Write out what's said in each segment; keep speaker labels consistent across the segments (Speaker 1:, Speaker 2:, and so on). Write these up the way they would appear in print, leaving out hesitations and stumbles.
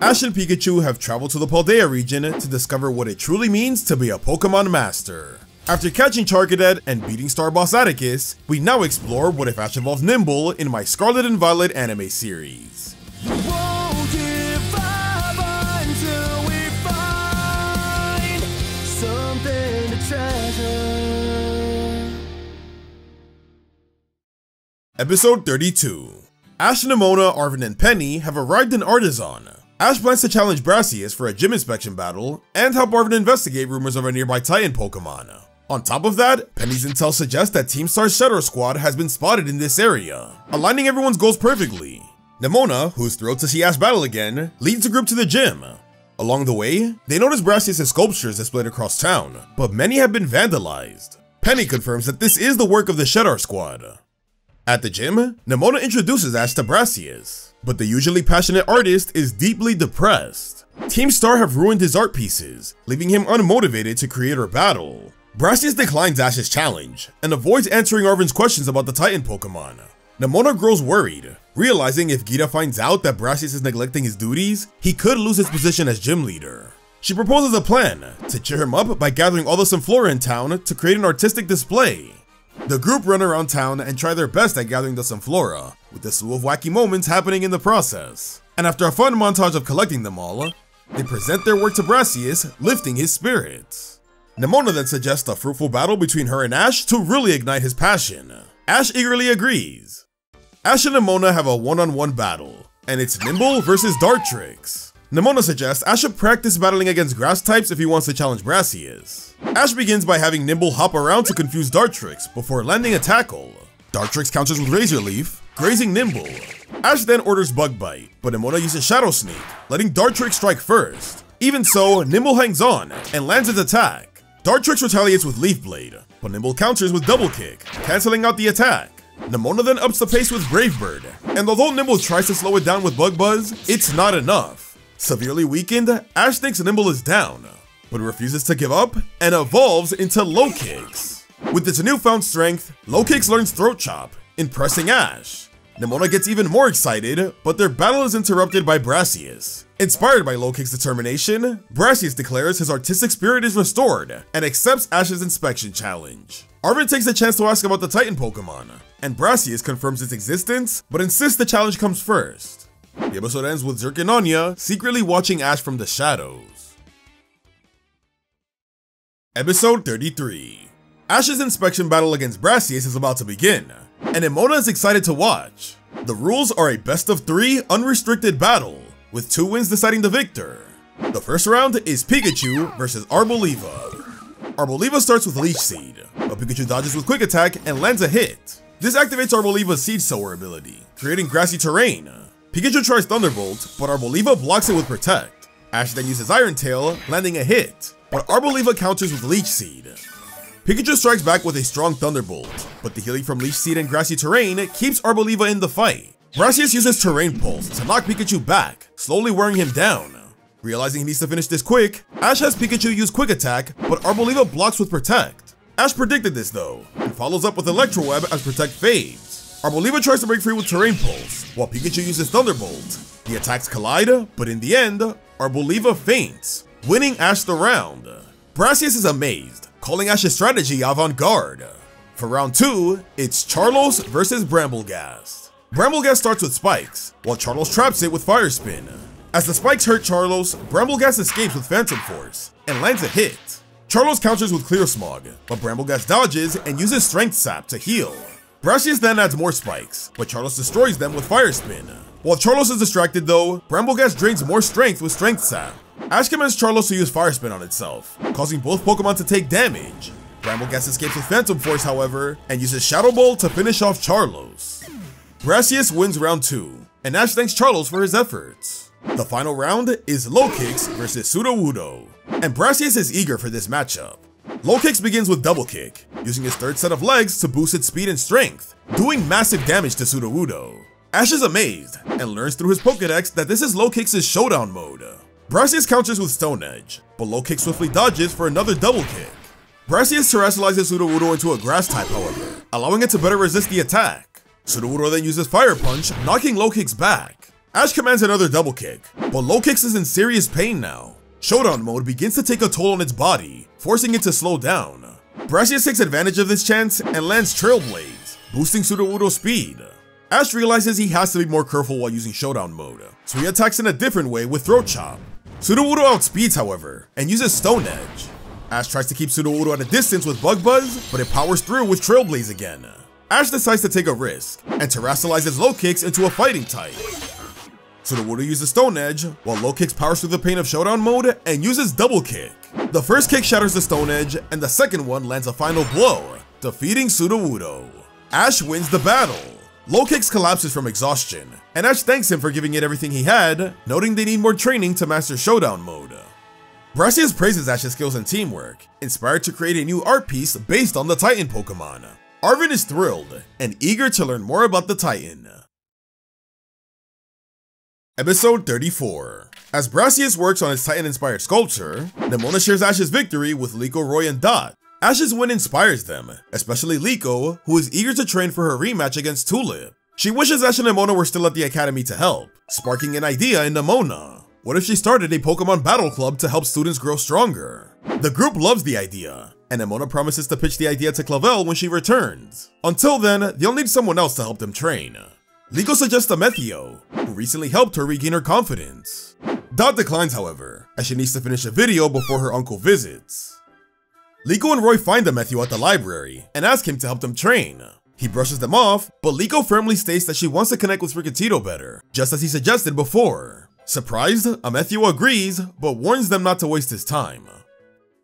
Speaker 1: Ash and Pikachu have traveled to the Paldea region to discover what it truly means to be a Pokemon Master. After catching Charcadet and beating Star Boss Atticus, we now explore what if Ash evolved Nymble in my Scarlet and Violet anime series.
Speaker 2: Won't give up until we find something to treasure.
Speaker 1: Episode 32. Ash, Nemona, Arven, and Penny have arrived in Artazon. Ash plans to challenge Brassius for a gym inspection battle and help Arven investigate rumors of a nearby Titan Pokemon. On top of that, Penny's intel suggests that Team Star's Shadow Squad has been spotted in this area, aligning everyone's goals perfectly. Nemona, who's thrilled to see Ash battle again, leads the group to the gym. Along the way, they notice Brassius' sculptures displayed across town, but many have been vandalized. Penny confirms that this is the work of the Shadow Squad. At the gym, Nemona introduces Ash to Brassius, but the usually passionate artist is deeply depressed. Team Star have ruined his art pieces, leaving him unmotivated to create or battle. Brassius declines Ash's challenge, and avoids answering Arven's questions about the Titan Pokemon. Nemona grows worried, realizing if Gita finds out that Brassius is neglecting his duties, he could lose his position as gym leader. She proposes a plan to cheer him up by gathering all the Sunflora in town to create an artistic display. The group run around town and try their best at gathering the Sunflora, with a slew of wacky moments happening in the process. And after a fun montage of collecting them all, they present their work to Brassius, lifting his spirits. Nemona then suggests a fruitful battle between her and Ash to really ignite his passion. Ash eagerly agrees. Ash and Nemona have a one-on-one battle, and it's Nymble versus Dartrix. Nemona suggests Ash should practice battling against grass types if he wants to challenge Brassius. Ash begins by having Nymble hop around to confuse Dartrix before landing a tackle. Dartrix counters with Razor Leaf, grazing Nymble. Ash then orders Bug Bite, but Nemona uses Shadow Sneak, letting Dartrix strike first. Even so, Nymble hangs on and lands its attack. Dartrix retaliates with Leaf Blade, but Nymble counters with Double Kick, cancelling out the attack. Nemona then ups the pace with Brave Bird, and although Nymble tries to slow it down with Bug Buzz, it's not enough. Severely weakened, Ash thinks Nymble is down, but refuses to give up and evolves into Lokix. With its newfound strength, Lokix learns Throat Chop, impressing Ash. Nemona gets even more excited, but their battle is interrupted by Brassius. Inspired by Lokix's determination, Brassius declares his artistic spirit is restored and accepts Ash's inspection challenge. Arven takes a chance to ask about the Titan Pokemon, and Brassius confirms its existence, but insists the challenge comes first. The episode ends with Zerk and Anya secretly watching Ash from the shadows. Episode 33. Ash's inspection battle against Brassius is about to begin, and Nemona is excited to watch. The rules are a best of 3 unrestricted battle, with 2 wins deciding the victor. The first round is Pikachu versus Arboliva. Arboliva starts with Leech Seed, but Pikachu dodges with Quick Attack and lands a hit. This activates Arboliva's Seed Sower ability, creating grassy terrain. Pikachu tries Thunderbolt, but Arboliva blocks it with Protect. Ash then uses Iron Tail, landing a hit, but Arboliva counters with Leech Seed. Pikachu strikes back with a strong Thunderbolt, but the healing from Leech Seed and grassy terrain keeps Arboliva in the fight. Brassius uses Terrain Pulse to knock Pikachu back, slowly wearing him down. Realizing he needs to finish this quick, Ash has Pikachu use Quick Attack, but Arboliva blocks with Protect. Ash predicted this though, and follows up with Electro Web as Protect fades. Arboliva tries to break free with Terrain Pulse, while Pikachu uses Thunderbolt. The attacks collide, but in the end, Arboliva faints, winning Ash the round. Brassius is amazed, calling Ash's strategy Avant-garde. For round 2, it's Charlos versus Bramblegast. Bramblegast starts with Spikes, while Charlos traps it with Fire Spin. As the Spikes hurt Charlos, Bramblegast escapes with Phantom Force, and lands a hit. Charlos counters with Clear Smog, but Bramblegast dodges and uses Strength Sap to heal. Brassius then adds more spikes, but Charlos destroys them with Fire Spin. While Charlos is distracted though, Bramblegast drains more strength with Strength Sap. Ash commands Charlos to use Fire Spin on itself, causing both Pokemon to take damage. Bramblegast escapes with Phantom Force however, and uses Shadow Ball to finish off Charlos. Brassius wins round 2, and Ash thanks Charlos for his efforts. The final round is Lokix versus Sudowoodo, and Brassius is eager for this matchup. Lokix begins with Double Kick, using his third set of legs to boost its speed and strength, doing massive damage to Sudowoodo. Ash is amazed, and learns through his Pokédex that this is Lokix's Showdown mode. Brassius counters with Stone Edge, but Lokix swiftly dodges for another Double Kick. Brassius terrestrializes Sudowoodo into a Grass type however, allowing it to better resist the attack. Sudowoodo then uses Fire Punch, knocking Lokix back. Ash commands another double kick, but Lokix is in serious pain now. Showdown mode begins to take a toll on its body, forcing it to slow down. Brassius takes advantage of this chance and lands Trailblaze, boosting Sudowoodo's speed. Ash realizes he has to be more careful while using Showdown mode, so he attacks in a different way with Throat Chop. Sudowoodo outspeeds, however, and uses Stone Edge. Ash tries to keep Sudowoodo at a distance with Bug Buzz, but it powers through with Trailblaze again. Ash decides to take a risk, and terrestrializes Lokix into a fighting type. Sudowoodo uses Stone Edge, while Lokix powers through the pain of Showdown mode and uses Double Kick. The first kick shatters the Stone Edge, and the second one lands a final blow, defeating Sudowoodo. Ash wins the battle. Lokix collapses from exhaustion, and Ash thanks him for giving it everything he had, noting they need more training to master Showdown mode. Brassius praises Ash's skills and teamwork, inspired to create a new art piece based on the Titan Pokemon. Arven is thrilled, and eager to learn more about the Titan. Episode 34. As Brassius works on his Titan-inspired sculpture, Nemona shares Ash's victory with Liko, Roy, and Dot. Ash's win inspires them, especially Liko, who is eager to train for her rematch against Tulip. She wishes Ash and Nemona were still at the academy to help, sparking an idea in Nemona. What if she started a Pokemon battle club to help students grow stronger? The group loves the idea, and Nemona promises to pitch the idea to Clavel when she returns. Until then, they'll need someone else to help them train. Liko suggests Amethio, who recently helped her regain her confidence. Dot declines, however, as she needs to finish a video before her uncle visits. Liko and Roy find Amethio at the library and ask him to help them train. He brushes them off, but Liko firmly states that she wants to connect with Sprigatito better, just as he suggested before. Surprised, Amethio agrees, but warns them not to waste his time.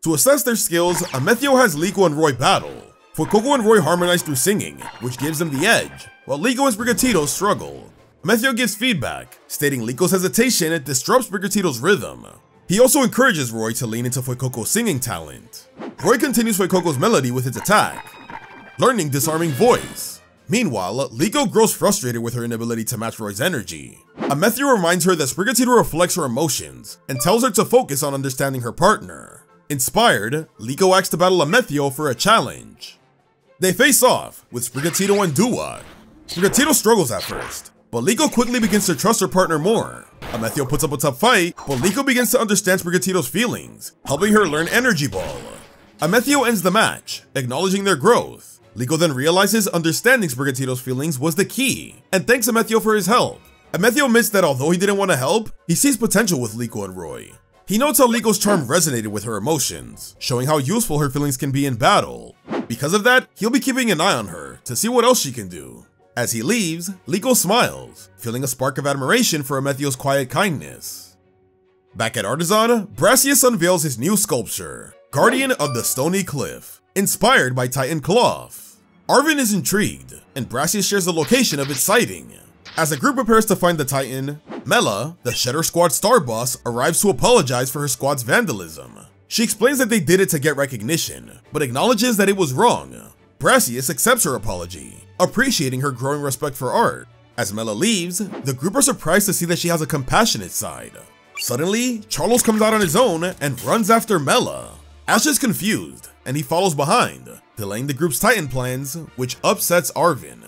Speaker 1: To assess their skills, Amethio has Liko and Roy battle. Fuecoco and Roy harmonize through singing, which gives them the edge, while Liko and Sprigatito struggle. Amethio gives feedback, stating Liko's hesitation disrupts Sprigatito's rhythm. He also encourages Roy to lean into Fuecoco's singing talent. Roy continues Fuecoco's melody with its attack, learning Disarming Voice. Meanwhile, Liko grows frustrated with her inability to match Roy's energy. Amethio reminds her that Sprigatito reflects her emotions, and tells her to focus on understanding her partner. Inspired, Liko asks to battle Amethio for a challenge. They face off, with Sprigatito and Duwat. Sprigatito struggles at first, but Liko quickly begins to trust her partner more. Amethio puts up a tough fight, but Liko begins to understand Sprigatito's feelings, helping her learn Energy Ball. Amethio ends the match, acknowledging their growth. Liko then realizes understanding Sprigatito's feelings was the key, and thanks Amethio for his help. Amethio admits that although he didn't want to help, he sees potential with Liko and Roy. He notes how Liko's charm resonated with her emotions, showing how useful her feelings can be in battle. Because of that, he'll be keeping an eye on her to see what else she can do. As he leaves, Liko smiles, feeling a spark of admiration for Amethio's quiet kindness. Back at Artazon, Brassius unveils his new sculpture, Guardian of the Stony Cliff, inspired by Titan Cloth. Arven is intrigued, and Brassius shares the location of its sighting. As the group prepares to find the Titan, Mela, the Shedder Squad star boss, arrives to apologize for her squad's vandalism. She explains that they did it to get recognition, but acknowledges that it was wrong. Brassius accepts her apology, appreciating her growing respect for art. As Mela leaves, the group are surprised to see that she has a compassionate side. Suddenly, Charlos comes out on his own and runs after Mela. Ash is confused, and he follows behind, delaying the group's Titan plans, which upsets Arven.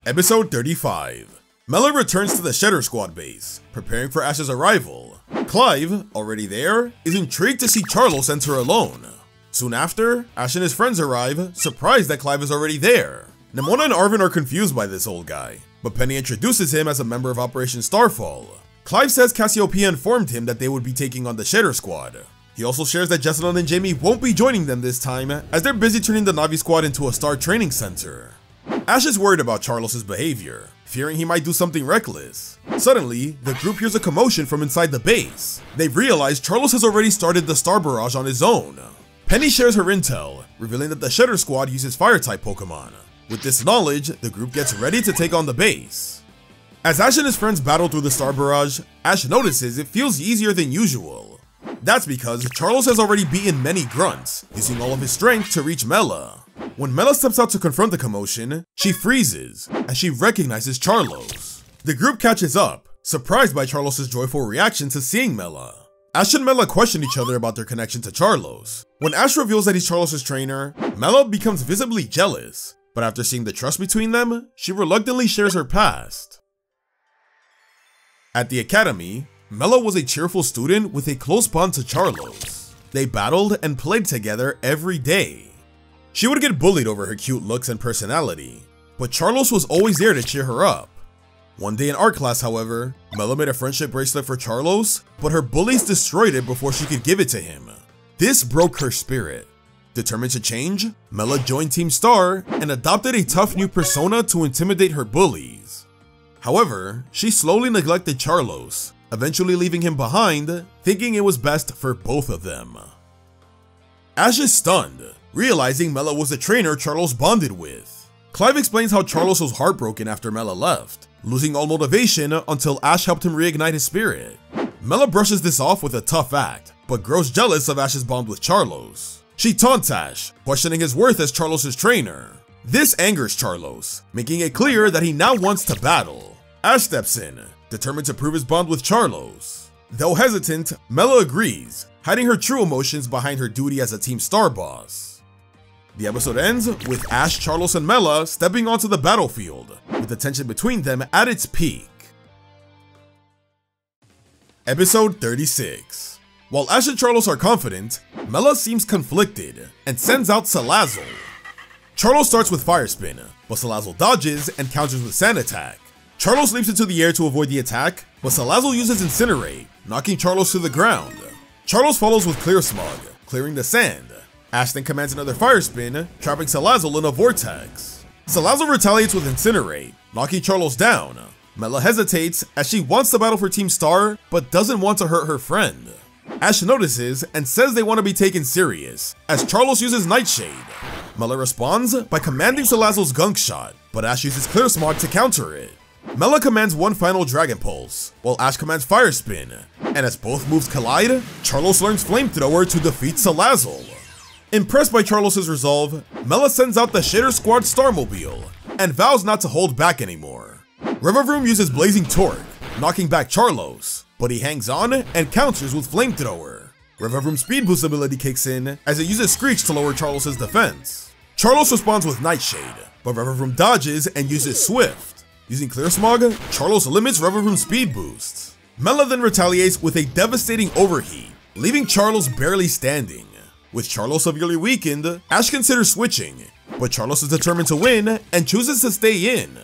Speaker 1: Episode 35. Mela returns to the Shedder Squad base, preparing for Ash's arrival. Clive, already there, is intrigued to see Charlos enter alone. Soon after, Ash and his friends arrive, surprised that Clive is already there. Nemona and Arven are confused by this old guy, but Penny introduces him as a member of Operation Starfall. Clive says Cassiopeia informed him that they would be taking on the Shedder Squad. He also shares that Jessalyn and Jamie won't be joining them this time, as they're busy turning the Navi Squad into a star training center. Ash is worried about Charlos' behavior, fearing he might do something reckless. Suddenly, the group hears a commotion from inside the base. They realize Charlos has already started the Star Barrage on his own. Penny shares her intel, revealing that the Shedder Squad uses Fire-type Pokemon. With this knowledge, the group gets ready to take on the base. As Ash and his friends battle through the Star Barrage, Ash notices it feels easier than usual. That's because Charlos has already beaten many grunts, using all of his strength to reach Mela. When Mela steps out to confront the commotion, she freezes, as she recognizes Charlos. The group catches up, surprised by Charlos' joyful reaction to seeing Mela. Ash and Mela question each other about their connection to Charlos. When Ash reveals that he's Charlos' trainer, Mela becomes visibly jealous. but after seeing the trust between them, she reluctantly shares her past. At the academy, Mela was a cheerful student with a close bond to Charlos. They battled and played together every day. She would get bullied over her cute looks and personality, but Charlos was always there to cheer her up. One day in art class, however, Mela made a friendship bracelet for Charlos, but her bullies destroyed it before she could give it to him. This broke her spirit. Determined to change, Mela joined Team Star and adopted a tough new persona to intimidate her bullies. However, she slowly neglected Charlos, eventually leaving him behind, thinking it was best for both of them. Ash is stunned, realizing Mela was the trainer Charlos bonded with. Clive explains how Charlos was heartbroken after Mela left, losing all motivation until Ash helped him reignite his spirit. Mela brushes this off with a tough act, but grows jealous of Ash's bond with Charlos. She taunts Ash, questioning his worth as Charlos' trainer. This angers Charlos, making it clear that he now wants to battle. Ash steps in, determined to prove his bond with Charlos. Though hesitant, Mela agrees, hiding her true emotions behind her duty as a Team Star boss. The episode ends with Ash, Charlos, and Mela stepping onto the battlefield, with the tension between them at its peak. Episode 36. While Ash and Charlos are confident, Mela seems conflicted and sends out Salazzle. Charlos starts with Fire Spin, but Salazzle dodges and counters with Sand Attack. Charlos leaps into the air to avoid the attack, but Salazzle uses Incinerate, knocking Charlos to the ground. Charlos follows with Clear Smog, clearing the sand. Ash then commands another Fire Spin, trapping Salazzle in a vortex. Salazzle retaliates with Incinerate, knocking Charlos down. Mela hesitates as she wants to battle for Team Star, but doesn't want to hurt her friend. Ash notices and says they want to be taken serious, as Charlos uses Nightshade. Mela responds by commanding Salazzle's Gunk Shot, but Ash uses Clear Smog to counter it. Mela commands one final Dragon Pulse, while Ash commands Fire Spin, and as both moves collide, Charlos learns Flamethrower to defeat Salazzle. Impressed by Charlos' resolve, Mela sends out the Shitter Squad Starmobile, and vows not to hold back anymore. Revavroom uses Blazing Torque, knocking back Charlos, but he hangs on and counters with Flamethrower. Revavroom's Speed Boost ability kicks in as it uses Screech to lower Charlos' defense. Charlos responds with Nightshade, but Revavroom dodges and uses Swift. Using Clear Smog, Charlos limits Revavroom's Speed Boost. Mela then retaliates with a devastating Overheat, leaving Charlos barely standing. With Charlos severely weakened, Ash considers switching, but Charlos is determined to win and chooses to stay in.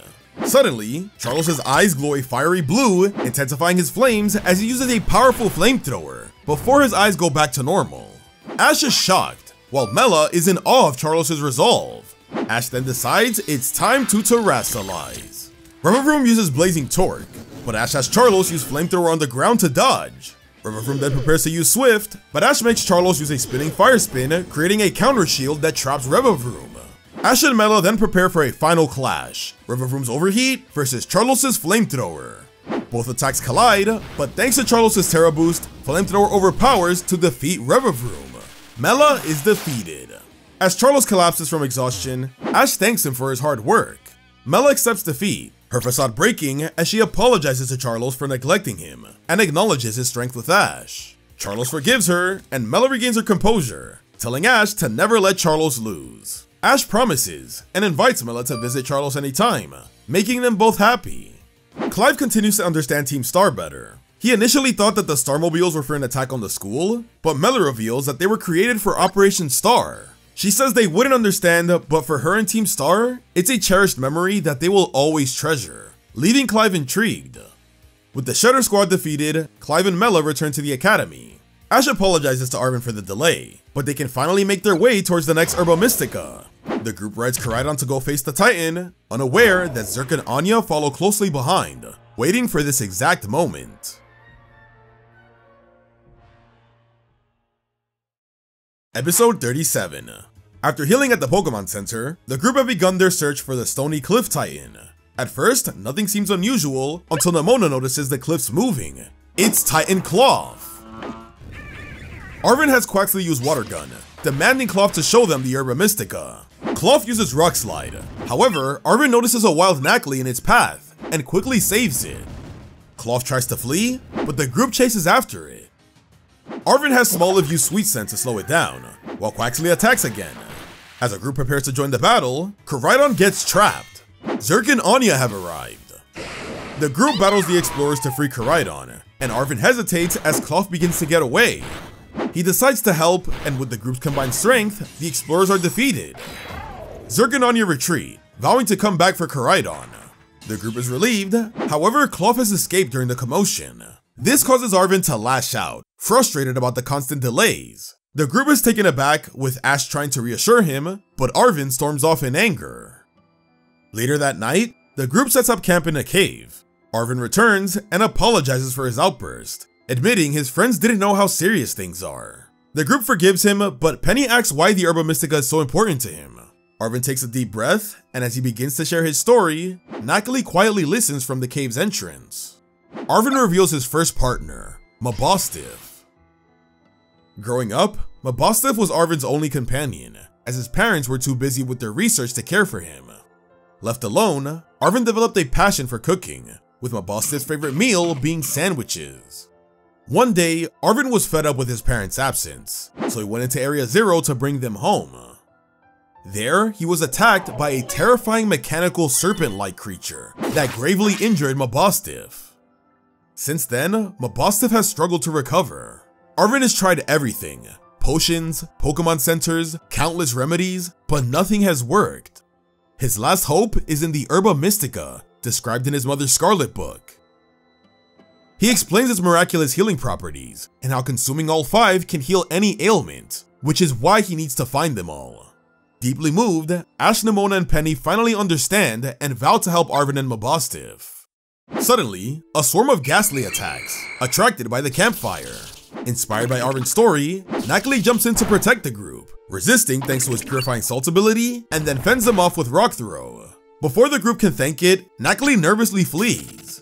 Speaker 1: Suddenly, Charlos' eyes glow a fiery blue, intensifying his flames as he uses a powerful flamethrower, before his eyes go back to normal. Ash is shocked, while Mela is in awe of Charlos' resolve. Ash then decides it's time to terrestrialize. Revavroom uses Blazing Torque, but Ash has Charlos use Flamethrower on the ground to dodge. Revavroom then prepares to use Swift, but Ash makes Charlos use a Spinning Fire Spin, creating a counter shield that traps Revavroom. Ash and Mela then prepare for a final clash, Revavroom's Overheat versus Charlos' Flamethrower. Both attacks collide, but thanks to Charlos' Terra Boost, Flamethrower overpowers to defeat Revavroom. Mela is defeated. As Charlos collapses from exhaustion, Ash thanks him for his hard work. Mela accepts defeat, her facade breaking as she apologizes to Charlos for neglecting him, and acknowledges his strength with Ash. Charlos forgives her, and Mela regains her composure, telling Ash to never let Charlos lose. Ash promises, and invites Mela to visit Charlos anytime, making them both happy. Clive continues to understand Team Star better. He initially thought that the Starmobiles were for an attack on the school, but Mela reveals that they were created for Operation Star. She says they wouldn't understand, but for her and Team Star, it's a cherished memory that they will always treasure, leaving Clive intrigued. With the Shitter Squad defeated, Clive and Mela return to the academy. Ash apologizes to Arven for the delay, but they can finally make their way towards the next Herba Mystica. The group rides Koraidon to go face the Titan, unaware that Zerk and Anya follow closely behind, waiting for this exact moment. Episode 37. After healing at the Pokémon Center, the group have begun their search for the Stony Cliff Titan. At first, nothing seems unusual until Nemona notices the cliffs moving. It's Titan Cloth! Arven has Quaxley use Water Gun, demanding Cloth to show them the Herba Mystica. Cloth uses Rock Slide. However, Arven notices a wild Knackley in its path, and quickly saves it. Cloth tries to flee, but the group chases after it. Arven has Smoliv use Sweet Scent to slow it down, while Quaxley attacks again. As a group prepares to join the battle, Koraidon gets trapped. Zerk and Anya have arrived. The group battles the explorers to free Koraidon, and Arven hesitates as Cloth begins to get away. He decides to help, and with the group's combined strength, the explorers are defeated. Zerk and Anya retreat, vowing to come back for Koraidon. The group is relieved, however, Cloth has escaped during the commotion. This causes Arven to lash out, frustrated about the constant delays. The group is taken aback, with Ash trying to reassure him, but Arven storms off in anger. Later that night, the group sets up camp in a cave. Arven returns and apologizes for his outburst, admitting his friends didn't know how serious things are. The group forgives him, but Penny asks why the Herba Mystica is so important to him. Arven takes a deep breath, and as he begins to share his story, Nacali quietly listens from the cave's entrance. Arven reveals his first partner, Mabosstiff. Growing up, Mabosstiff was Arven's only companion, as his parents were too busy with their research to care for him. Left alone, Arven developed a passion for cooking, with Mabosstiff's favorite meal being sandwiches. One day, Arven was fed up with his parents' absence, so he went into Area Zero to bring them home. There, he was attacked by a terrifying mechanical serpent-like creature that gravely injured Mabosstiff. Since then, Mabosstiff has struggled to recover. Arven has tried everything: potions, Pokemon centers, countless remedies, but nothing has worked. His last hope is in the Herba Mystica, described in his mother's Scarlet book. He explains its miraculous healing properties, and how consuming all 5 can heal any ailment, which is why he needs to find them all. Deeply moved, Ash, Nimona, and Penny finally understand and vow to help Arven and Mabosstiff. Suddenly, a swarm of Ghastly attacks, attracted by the campfire. Inspired by Arven's story, Nacali jumps in to protect the group, resisting thanks to his Purifying Salt ability, and then fends them off with Rock Throw. Before the group can thank it, Nacali nervously flees.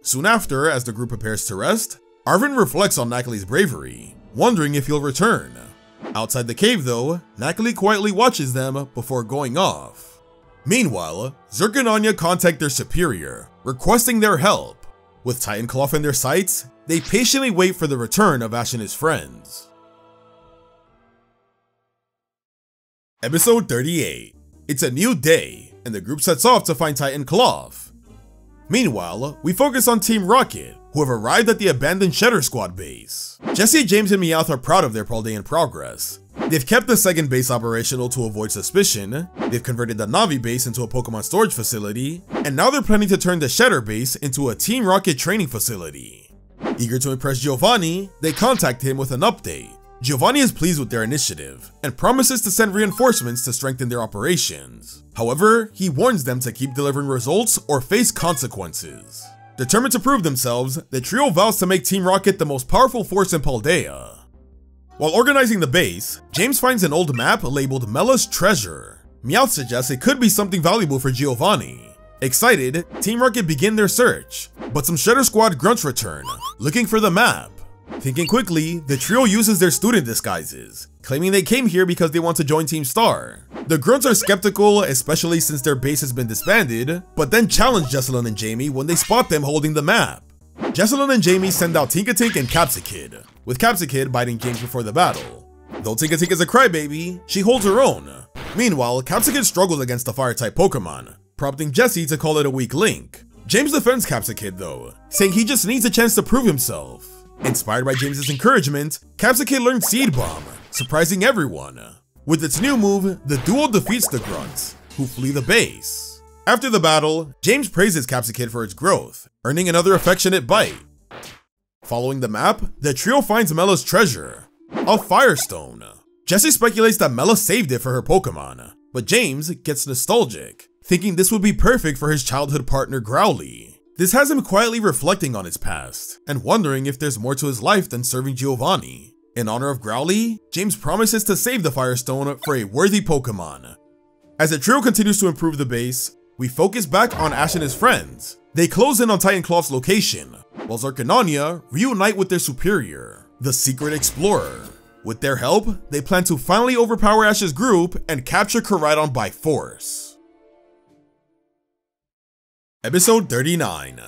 Speaker 1: Soon after, as the group prepares to rest, Arven reflects on Nacali's bravery, wondering if he'll return. Outside the cave though, Nacali quietly watches them before going off. Meanwhile, Zerk and Anya contact their superior, requesting their help. With Titan Cloth in their sights, they patiently wait for the return of Ash and his friends. Episode 38. It's a new day, and the group sets off to find Titan Cloth. Meanwhile, we focus on Team Rocket, who have arrived at the abandoned Shedder Squad base. Jesse, James, and Meowth are proud of their Paldean progress. They've kept the second base operational to avoid suspicion, they've converted the Navi base into a Pokemon storage facility, and now they're planning to turn the Shedder base into a Team Rocket training facility. Eager to impress Giovanni, they contact him with an update. Giovanni is pleased with their initiative, and promises to send reinforcements to strengthen their operations. However, he warns them to keep delivering results or face consequences. Determined to prove themselves, the trio vows to make Team Rocket the most powerful force in Paldea. While organizing the base, James finds an old map labeled Mela's Treasure. Meowth suggests it could be something valuable for Giovanni. Excited, Team Rocket begin their search, but some Shedder Squad grunts return, looking for the map. Thinking quickly, the trio uses their student disguises, claiming they came here because they want to join Team Star. The grunts are skeptical, especially since their base has been disbanded, but then challenge Jessalyn and Jamie when they spot them holding the map. Jessalyn and Jamie send out Tinkatink and Capsakid, with Capsakid biting James before the battle. Though Tinkatink is a crybaby, she holds her own. Meanwhile, Capsakid struggles against the Fire-type Pokemon, prompting Jesse to call it a weak link. James defends Capsakid though, saying he just needs a chance to prove himself. Inspired by James's encouragement, Capsakid learns Seed Bomb, surprising everyone. With its new move, the duo defeats the grunts, who flee the base. After the battle, James praises Capsakid for its growth, earning another affectionate bite. Following the map, the trio finds Mela's treasure, a Firestone. Jesse speculates that Mela saved it for her Pokemon, but James gets nostalgic, thinking this would be perfect for his childhood partner Growly. This has him quietly reflecting on his past, and wondering if there's more to his life than serving Giovanni. In honor of Growly, James promises to save the Firestone for a worthy Pokemon. As the trio continues to improve the base, we focus back on Ash and his friends. They close in on Titan Cloth's location, while Zerk and Anya reunite with their superior, the Secret Explorer. With their help, they plan to finally overpower Ash's group and capture Koraidon by force. Episode 39.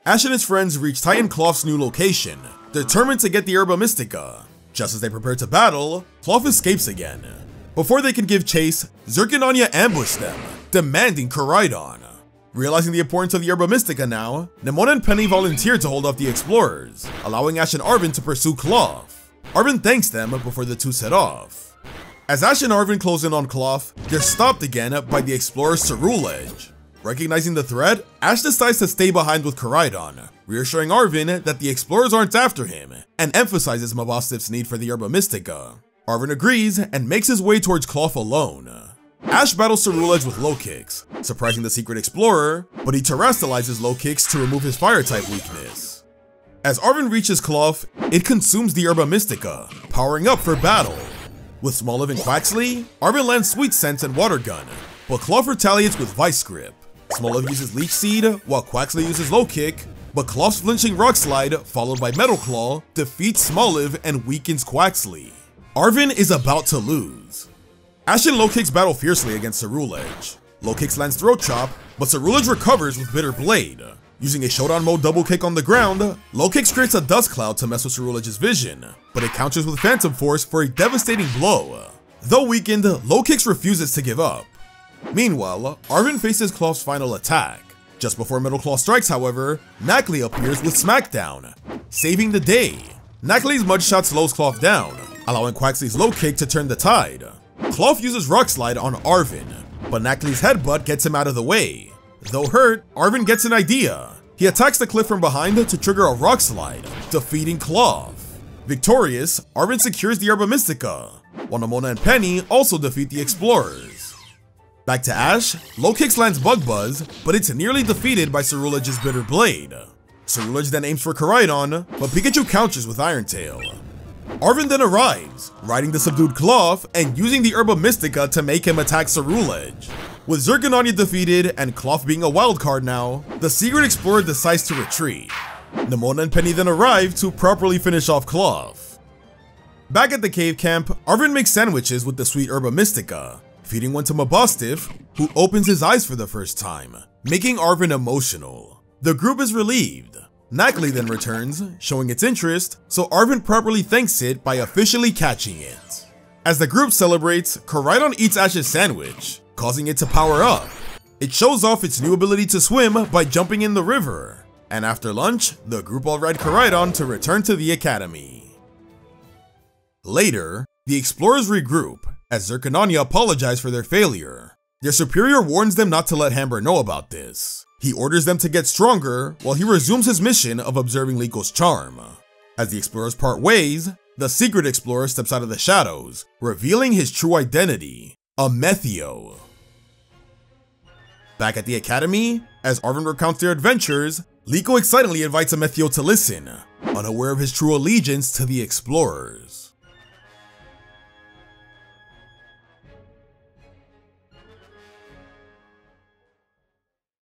Speaker 1: Ash and his friends reach Titan Cloth's new location, determined to get the Herba Mystica. Just as they prepare to battle, Cloth escapes again. Before they can give chase, Zircononia ambushed them, demanding Koraidon. Realizing the importance of the Herba Mystica now, Nemona and Penny volunteered to hold off the explorers, allowing Ash and Arven to pursue Cloth. Arven thanks them before the two set off. As Ash and Arven close in on Cloth, they're stopped again by the explorer's Ceruledge. Recognizing the threat, Ash decides to stay behind with Koraidon, reassuring Arven that the explorers aren't after him, and emphasizes Mabostif's need for the Herba Mystica. Arven agrees and makes his way towards Cloth alone. Ash battles Ceruledge with Lokix, surprising the secret explorer, but he terastallizes Lokix to remove his fire-type weakness. As Arven reaches Cloth, it consumes the Herba Mystica, powering up for battle. With Smoliv and Quaxley, Arven lands Sweet Sense and Water Gun, but Cloth retaliates with Vice Grip. Smoliv uses Leech Seed, while Quaxley uses Low Kick, but Cloth's flinching Rock Slide, followed by Metal Claw, defeats Smoliv and weakens Quaxley. Arven is about to lose. Ash and Lokix battle fiercely against Ceruledge. Lokix lands Throat Chop, but Ceruledge recovers with Bitter Blade. Using a Showdown mode double kick on the ground, Lokix creates a dust cloud to mess with Ceruledge's vision, but it counters with Phantom Force for a devastating blow. Though weakened, Lokix refuses to give up. Meanwhile, Arven faces Cloth's final attack. Just before Metal Claw strikes, however, Knackley appears with Smackdown, saving the day. Knackley's Mud Shot slows Cloth down, allowing Quaxley's Low Kick to turn the tide. Cloth uses Rock Slide on Arven, but Knackley's Headbutt gets him out of the way. Though hurt, Arven gets an idea. He attacks the cliff from behind to trigger a Rock Slide, defeating Cloth. Victorious, Arven secures the Herba Mystica, while Nemona and Penny also defeat the explorers. Back to Ash, Lokix lands Bug Buzz, but it's nearly defeated by Ceruledge's Bitter Blade. Ceruledge then aims for Koraidon, but Pikachu counters with Iron Tail. Arven then arrives, riding the subdued Cloth and using the Herba Mystica to make him attack Ceruledge. With Zircononia defeated and Cloth being a wild card now, the secret explorer decides to retreat. Nemona and Penny then arrive to properly finish off Cloth. Back at the cave camp, Arven makes sandwiches with the sweet Herba Mystica, feeding one to Mabostif, who opens his eyes for the first time, making Arven emotional. The group is relieved. Knackley then returns, showing its interest, so Arven properly thanks it by officially catching it. As the group celebrates, Koraidon eats Ash's sandwich, causing it to power up. It shows off its new ability to swim by jumping in the river, and after lunch, the group all ride Koraidon to return to the academy. Later, the explorers regroup, as Zircononia apologize for their failure. Their superior warns them not to let Hamber know about this. He orders them to get stronger while he resumes his mission of observing Liko's charm. As the explorers part ways, the secret explorer steps out of the shadows, revealing his true identity, Amethio. Back at the academy, as Arven recounts their adventures, Liko excitedly invites Amethio to listen, unaware of his true allegiance to the explorers.